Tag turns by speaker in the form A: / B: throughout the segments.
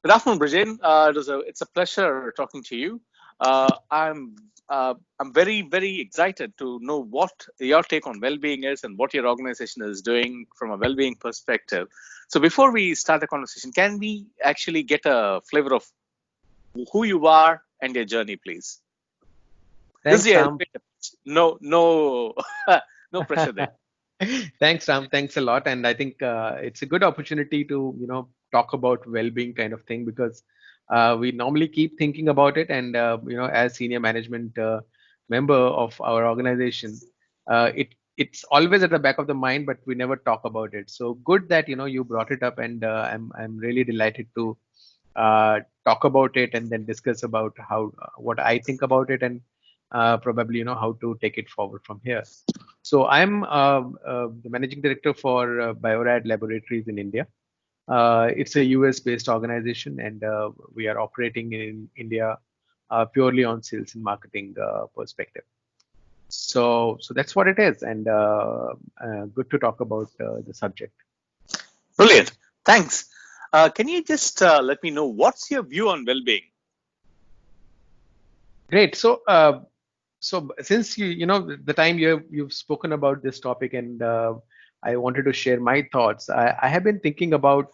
A: Good afternoon, Brijen. It's a pleasure talking to you. I'm very excited to know what your take on well-being is and what your organization is doing from a well-being perspective. So before we start the conversation, can we actually get a flavor of who you are and your journey, please? This is
B: Thanks,
A: the
B: Ram.
A: elevator pitch. No, no pressure there.
B: Thanks, Ram. Thanks a lot. And I think it's a good opportunity to, talk about well-being kind of thing because we normally keep thinking about it. And, as senior management member of our organization, it's always at the back of the mind, but we never talk about it. So good that, you brought it up, and I'm really delighted to talk about it and then discuss about how what I think about it, and probably how to take it forward from here. So I'm the managing director for Biorad Laboratories in India. It's a US based organization, and we are operating in India purely on sales and marketing perspective. So that's what it is, and good to talk about the subject.
A: Brilliant. Thanks. Can you just let me know what's your view on well-being?
B: Great. So since the time you've spoken about this topic, and I wanted to share my thoughts. I have been thinking about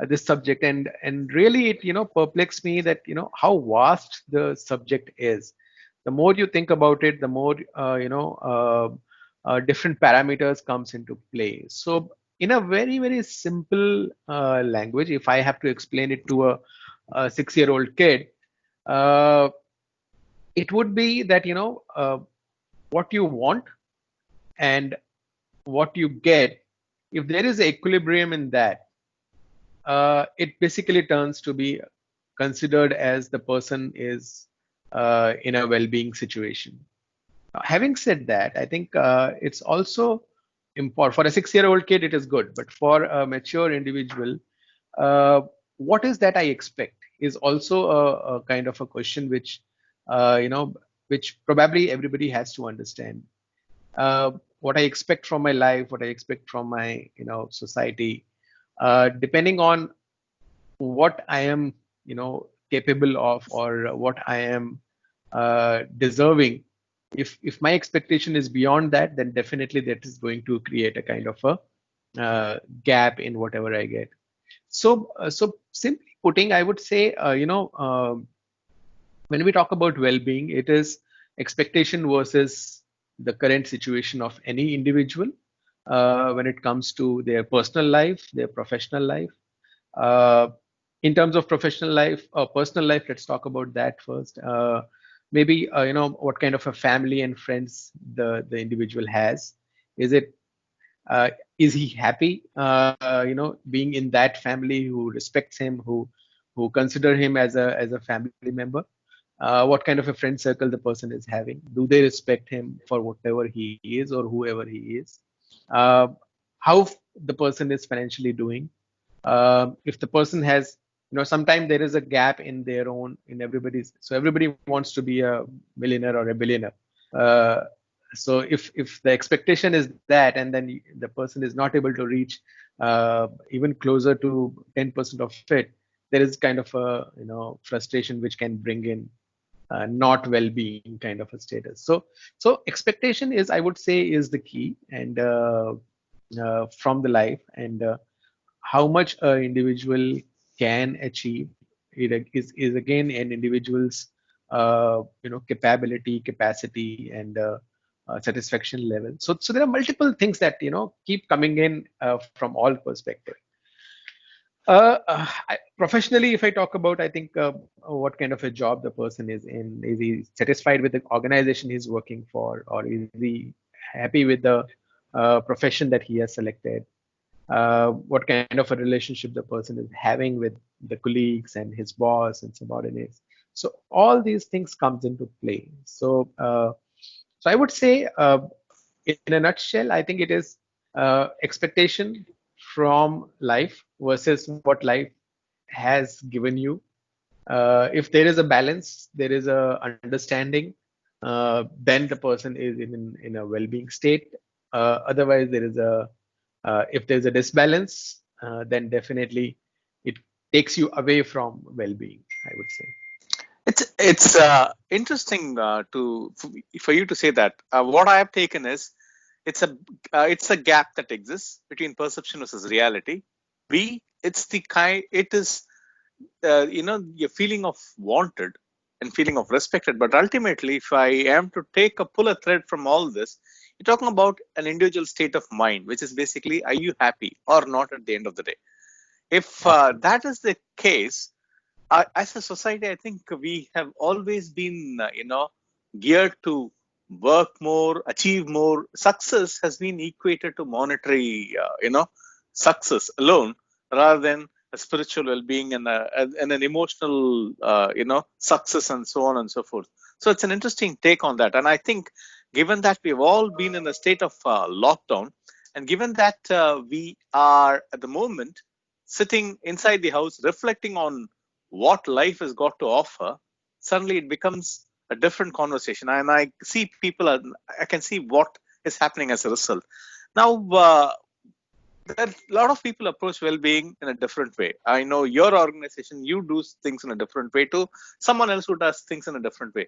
B: this subject, and really it perplexed me that how vast the subject is. The more you think about it, the more different parameters comes into play. So in a very simple language, if I have to explain it to a 6-year-old kid, uh, it would be that what you want and what you get, if there is equilibrium in that, it basically turns to be considered as the person is in a well-being situation. Now, having said that, I think it's also important for a 6-year-old kid. It is good, but for a mature individual, uh, what is that I expect is also a kind of a question which uh, you know which probably everybody has to understand. What I expect from my life, what I expect from my society, depending on what I am capable of, or what I am deserving. If my expectation is beyond that, then definitely that is going to create a kind of a gap in whatever I get. So simply putting, I would say, when we talk about well-being, it is expectation versus the current situation of any individual when it comes to their personal life, their professional life. Uh, in terms of professional life or personal life, let's talk about that first. Maybe what kind of a family and friends the individual has. Is it uh, is he happy being in that family who respects him, who consider him as a family member? What kind of a friend circle the person is having? Do they respect him for whatever he is or whoever he is? uh, how the person is financially doing? If the person has, sometimes there is a gap in their own, in everybody's, so everybody wants to be a millionaire or a billionaire. uh, so if the expectation is that, and then the person is not able to reach even closer to 10% of it, there is kind of a frustration which can bring in not well-being kind of a status. So expectation is, I would say, is the key, and from the life, and how much an individual can achieve, is again an individual's capability, capacity, and satisfaction level. So there are multiple things that keep coming in from all perspectives. Professionally, if I talk about, I think what kind of a job the person is in. Is he satisfied with the organization he's working for, or is he happy with the profession that he has selected? What kind of a relationship the person is having with the colleagues and his boss and subordinates? So all these things comes into play. So I would say, in a nutshell, I think it is expectation from life versus what life has given you. If there is a balance, there is a understanding, then the person is in a well-being state. Otherwise, there is a if there's a disbalance, then definitely it takes you away from well-being, I would say.
A: It's interesting for you to say that. What I have taken is it's a gap that exists between perception versus reality. B, it's the kind it is your feeling of wanted and feeling of respected. But ultimately, if I am to pull a thread from all this, you're talking about an individual state of mind, which is basically, are you happy or not at the end of the day? If
B: Absolutely.
A: that is the case, as a society, I think we have always been, geared to work more, achieve more. Success has been equated to monetary, success alone, rather than a spiritual well-being and an emotional, success and so on and so forth. So it's an interesting take on that. And I think, given that we've all been in a state of lockdown, and given that we are at the moment sitting inside the house reflecting on what life has got to offer, suddenly it becomes a different conversation. And I can see what is happening as a result. Now, there are a lot of people approach well-being in a different way. I know your organization, you do things in a different way to someone else who does things in a different way.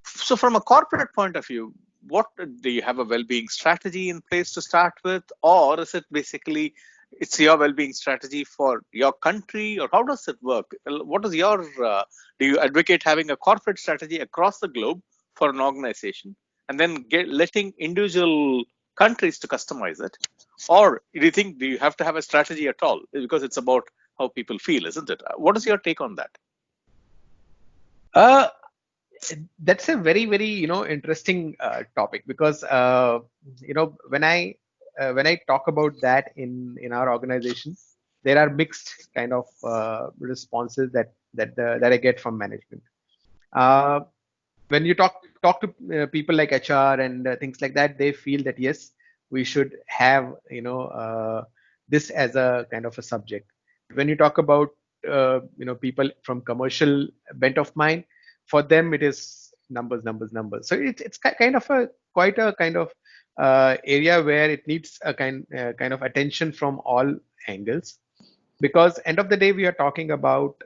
A: So, from a corporate point of view, what do you have a well-being strategy in place to start with, or is it basically it's your well-being strategy for your country, or how does it work? What is your do you advocate having a corporate strategy across the globe for an organization, and then letting individual countries to customize it, or do you have to have a strategy at all because it's about how people feel, isn't it? What is your take on that?
B: Uh, that's a very, very, interesting topic, because when I talk about that in our organization, there are mixed kind of responses that I get from management. Uh, when you talk to people like HR and things like that, they feel that yes, we should have this as a kind of a subject. When you talk about people from commercial bent of mind, for them it is numbers, numbers, numbers. So it's kind of a quite a kind of area where it needs a kind of attention from all angles, because end of the day we are talking about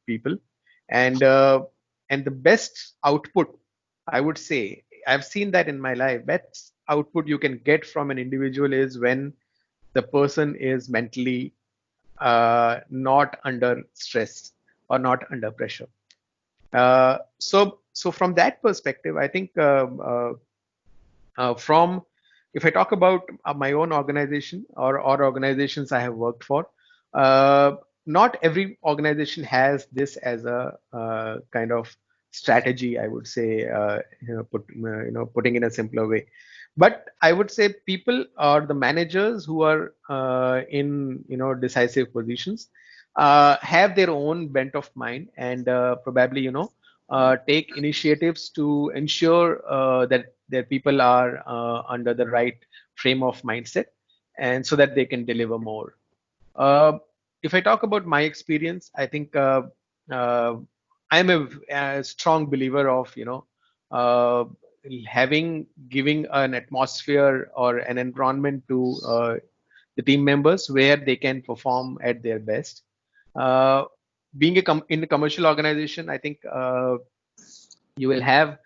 B: people, and and the best output, I would say, I've seen that in my life, best output you can get from an individual is when the person is mentally not under stress or not under pressure. So from that perspective, I think from if I talk about my own organization or organizations I have worked for, uh, not every organization has this as a kind of strategy, I would say, putting in a simpler way. But I would say people or the managers who are in decisive positions have their own bent of mind, and probably take initiatives to ensure that their people are under the right frame of mindset, and so that they can deliver more. Uh, if I talk about my experience, I think uh, I'm a strong believer of uh, giving an atmosphere or an environment to the team members where they can perform at their best. Uh, being in a commercial organization, I think you will have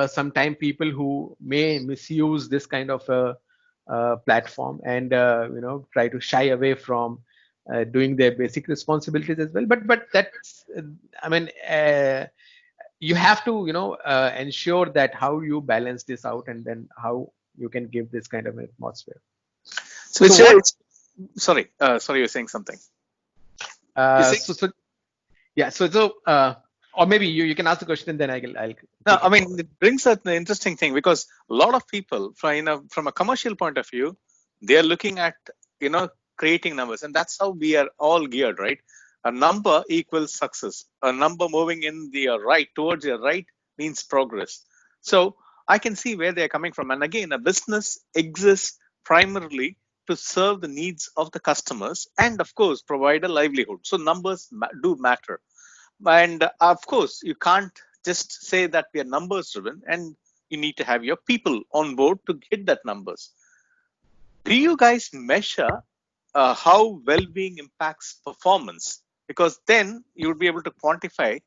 B: sometime people who may misuse this kind of a, platform, and try to shy away from doing their basic responsibilities as well. But that's I mean you have to ensure that how you balance this out, and then how you can give this kind of atmosphere.
A: So,
B: So what
A: sorry, you're saying something. You
B: uh,
A: see,
B: so so yeah or maybe you can ask the question, and then I'll
A: no,
B: take
A: I
B: it
A: mean,
B: forward.
A: it brings up the interesting thing because a lot of people, from a commercial point of view, they are looking at creating numbers, and that's how we are all geared, right? A number equals success. A number moving in the right towards your right means progress. So I can see where they are coming from, and again, a business exists primarily to serve the needs of the customers and, of course, provide a livelihood. So numbers do matter. And of course, you can't just say that we are numbers driven, and you need to have your people on board to hit that numbers. Do you guys measure how well-being impacts performance, because then you would be able to quantify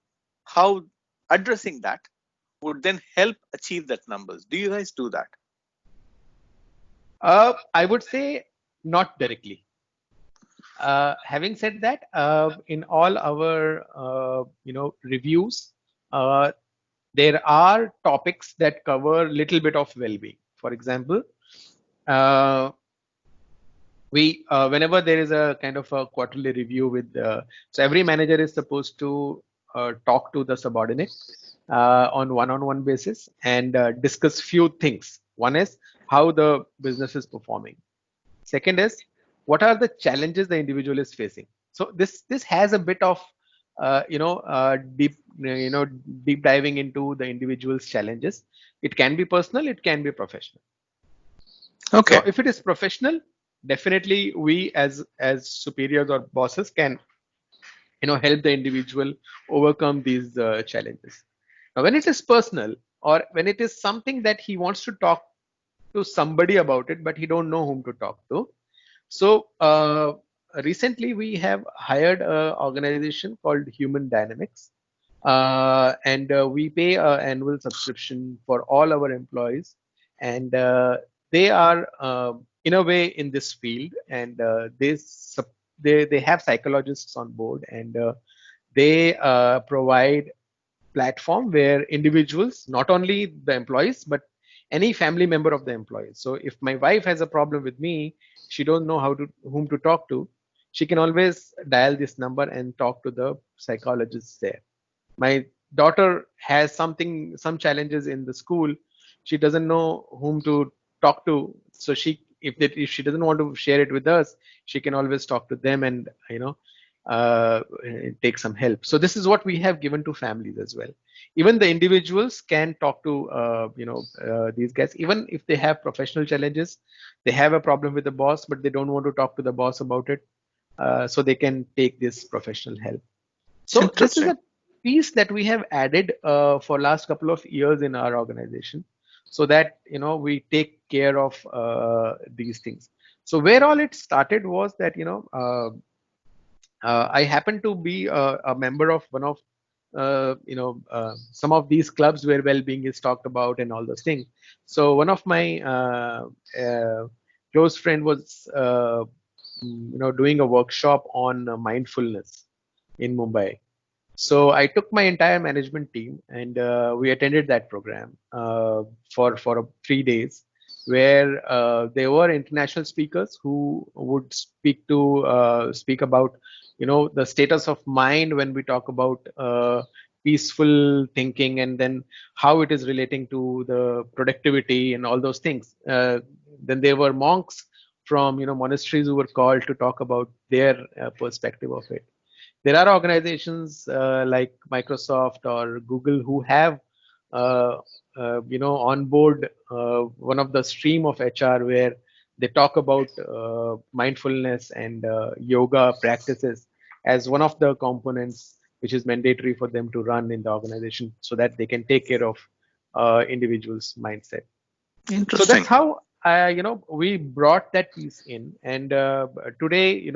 A: how addressing that would then help achieve that numbers. Do you guys do that?
B: I would say not directly. Having said that, in all our reviews, uh, there are topics that cover little bit of well-being. For example, uh, we whenever there is a kind of a quarterly review with so every manager is supposed to talk to the subordinate on one-on-one basis and discuss few things. One is how the business is performing. Second is what are the challenges the individual is facing. So this has a bit of deep diving into the individual's challenges. It can be personal, it can be professional. So
A: Okay.
B: if it is professional, definitely we as superiors or bosses can help the individual overcome these challenges. Now, when it is personal or when it is something that he wants to talk to somebody about it, but he don't know whom to talk to. So recently we have hired an organization called Human Dynamics, and we pay an annual subscription for all our employees, and they are in a way in this field, and they have psychologists on board, and they provide platform where individuals, not only the employees, but any family member of the employees. So if my wife has a problem with me, she don't know whom to talk to, she can always dial this number and talk to the psychologists there. My daughter has some challenges in the school, she doesn't know whom to talk to, so if she doesn't want to share it with us, she can always talk to them and uh, take some help. So this is what we have given to families as well. Even the individuals can talk to these guys, even if they have professional challenges, they have a problem with the boss but they don't want to talk to the boss about it, so they can take this professional help. So this is
A: Interesting.
B: a piece that we have added for last couple of years in our organization, so that we take care of these things. So where all it started was that I happen to be a member of one of some of these clubs where well-being is talked about and all those things. So one of my close friend was doing a workshop on mindfulness in Mumbai. So I took my entire management team and we attended that program for 3 days, where there were international speakers who would speak about the status of mind when we talk about peaceful thinking, and then how it is relating to the productivity and all those things. Then there were monks from monasteries who were called to talk about their perspective of it. There are organizations like Microsoft or Google who have on board one of the stream of HR where they talk about mindfulness and yoga practices as one of the components which is mandatory for them to run in the organization, so that they can take care of individuals mindset. So that's
A: Interesting.
B: how we brought that piece in, and today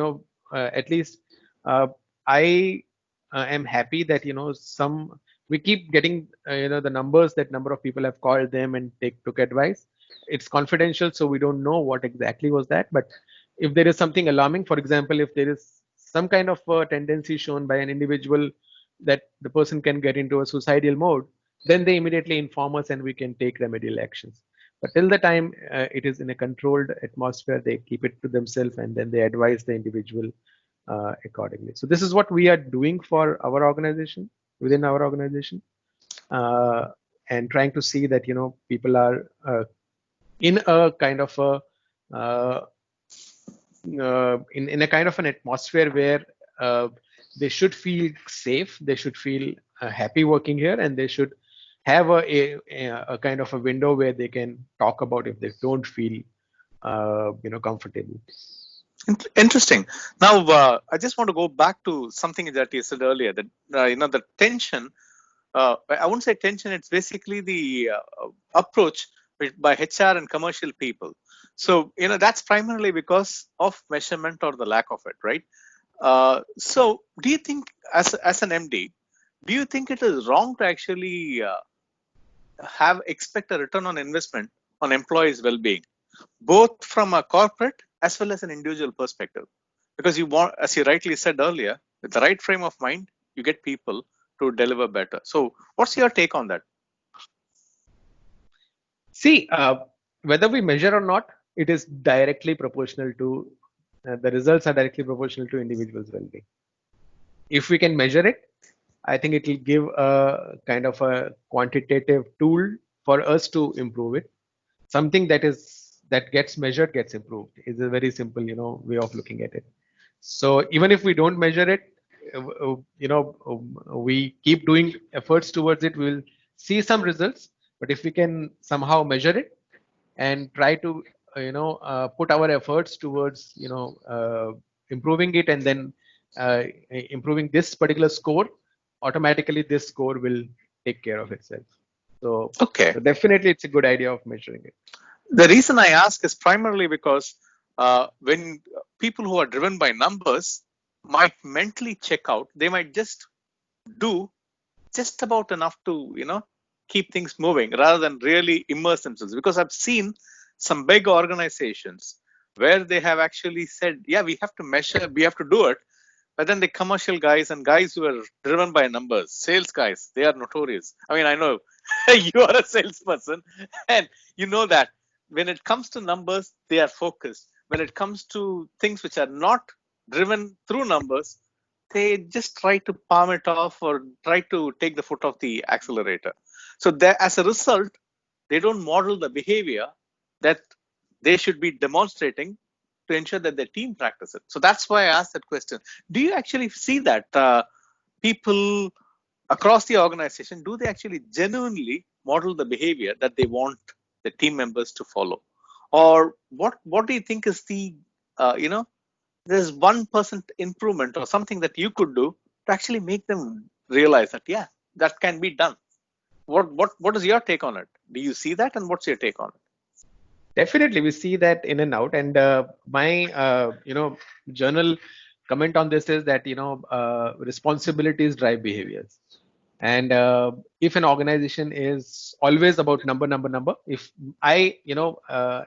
B: at least uh, I am happy that some we keep getting the numbers, that number of people have called them and took advice. It's confidential, so we don't know what exactly was that, but if there is something alarming, for example, if there is some kind of tendency shown by an individual that the person can get into a suicidal mode, then they immediately inform us and we can take remedial actions. But till the time it is in a controlled atmosphere, they keep it to themselves and then they advise the individual accordingly. So this is what we are doing for our organization, within our organization, uh, and trying to see that people are in a kind of a in a kind of an atmosphere where they should feel safe, they should feel happy working here, and they should have a kind of a window where they can talk about if they don't feel comfortable.
A: Interesting. Now, I just want to go back to something that you said earlier, that the tension. I wouldn't say tension. It's basically the approach by HR and commercial people. So, that's primarily because of measurement or the lack of it, right? So, do you think, as an MD, do you think it is wrong to actually expect a return on investment on employees' well-being, both from a corporate as well as an individual perspective? Because you want, as you rightly said earlier, with the right frame of mind, you get people to deliver better. So, what's your take on that?
B: See, whether we measure or not, it is directly proportional to the results are directly proportional to individuals' well-being. If we can measure it, I think it will give a kind of a quantitative tool for us to improve it. Something that gets measured gets improved is a very simple, way of looking at it. So even if we don't measure it, we keep doing efforts towards it, we'll see some results. But if we can somehow measure it and try to, put our efforts towards, improving it, and then improving this particular score, automatically this score will take care of itself. So,
A: Okay.
B: so definitely it's a good idea of measuring it.
A: The reason I ask is primarily because when people who are driven by numbers might mentally check out, they might just do just about enough to, keep things moving rather than really immerse themselves. Because I've seen some big organizations where they have actually said, yeah, we have to measure, we have to do it. But then the commercial guys and guys who are driven by numbers, sales guys, they are notorious. I mean, I know you are a salesperson and you know that when it comes to numbers, they are focused. When it comes to things which are not driven through numbers, they just try to palm it off or try to take the foot off the accelerator. So as a result, they don't model the behavior that they should be demonstrating to ensure that their team practice it. So that's why I asked that question. Do you actually see that people across the organization, do they actually genuinely model the behavior that they want the team members to follow? Or what do you think is the, there's 1% improvement or something that you could do to actually make them realize that, yeah, that can be done? What is your take on it? Do you see that, and what's your take on it?
B: Definitely, we see that in and out. And my, journal comment on this is that responsibilities drive behaviors. And if an organization is always about number, if I,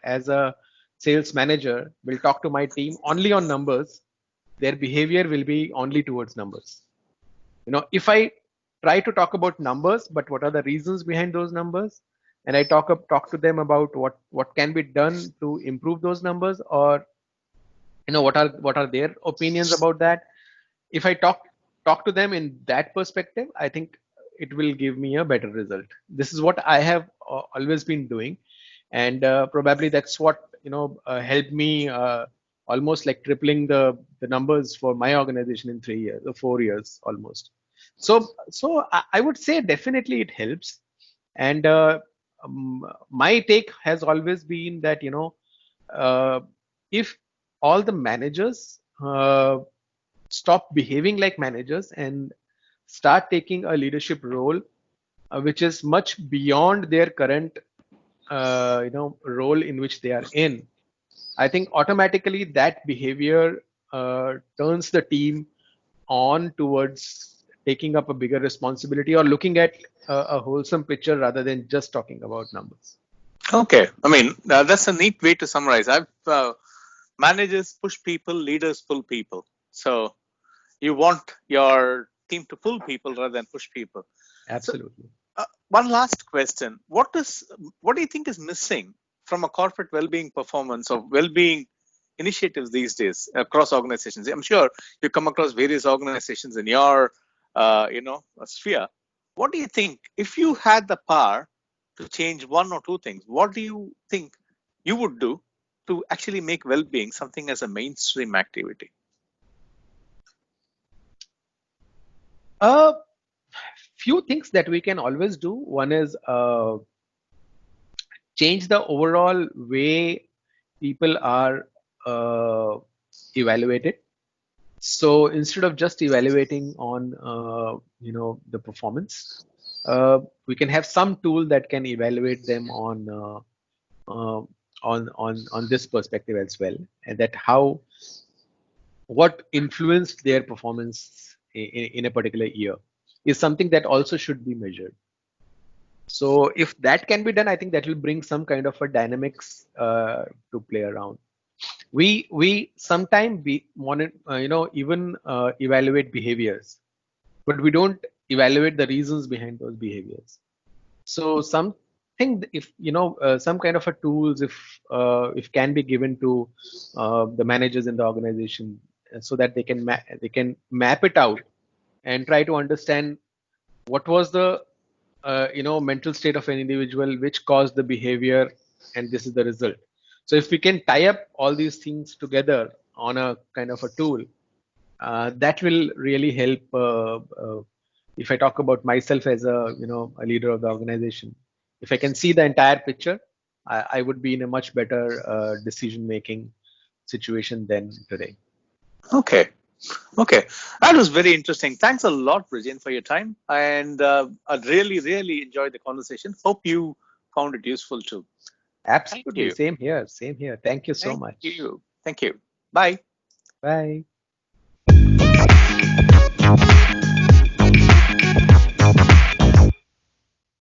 B: as a sales manager, will talk to my team only on numbers, their behavior will be only towards numbers. If I try to talk about numbers, but what are the reasons behind those numbers, and I talk to them about what can be done to improve those numbers, or what are their opinions about that. If I talk to them in that perspective, I think it will give me a better result. This is what I have always been doing, and probably that's what helped me almost like tripling the numbers for my organization in 3 years or 4 years almost. So I would say definitely it helps. And my take has always been that if all the managers stop behaving like managers and start taking a leadership role, which is much beyond their current role in which they are in, I think automatically that behavior turns the team on towards taking up a bigger responsibility or looking at a wholesome picture rather than just talking about numbers.
A: Okay, I mean that's a neat way to summarize. Managers push people, leaders pull people. So you want your team to pull people rather than push people. So
B: Absolutely.
A: one last question: what do you think is missing from a corporate well-being performance or well-being initiatives these days across organizations? I'm sure you come across various organizations in your sphere. What do you think, if you had the power to change one or two things, what do you think you would do to actually make well-being something as a mainstream activity?
B: A few things that we can always do. One is change the overall way people are evaluated. So instead of just evaluating on the performance, we can have some tool that can evaluate them on uh, on this perspective as well, and that how what influenced their performance in a particular year is something that also should be measured. So if that can be done, I think that will bring some kind of a dynamics to play around. We sometimes we monitor, even evaluate behaviors, but we don't evaluate the reasons behind those behaviors. So something, if some kind of a tools, if can be given to the managers in the organization, so that they can map it out and try to understand what was the mental state of an individual which caused the behavior, and this is the result. So if we can tie up all these things together on a kind of a tool, that will really help. If I talk about myself as a leader of the organization, if I can see the entire picture, I would be in a much better decision making situation than today.
A: Okay. Okay, that was very interesting. Thanks a lot, Brijen, for your time. And I really, really enjoyed the conversation. Hope you found it useful too. Thank
B: Absolutely,
A: you.
B: same here, same here. Thank you so
A: Thank
B: much.
A: you. Thank you. Bye.
B: Bye.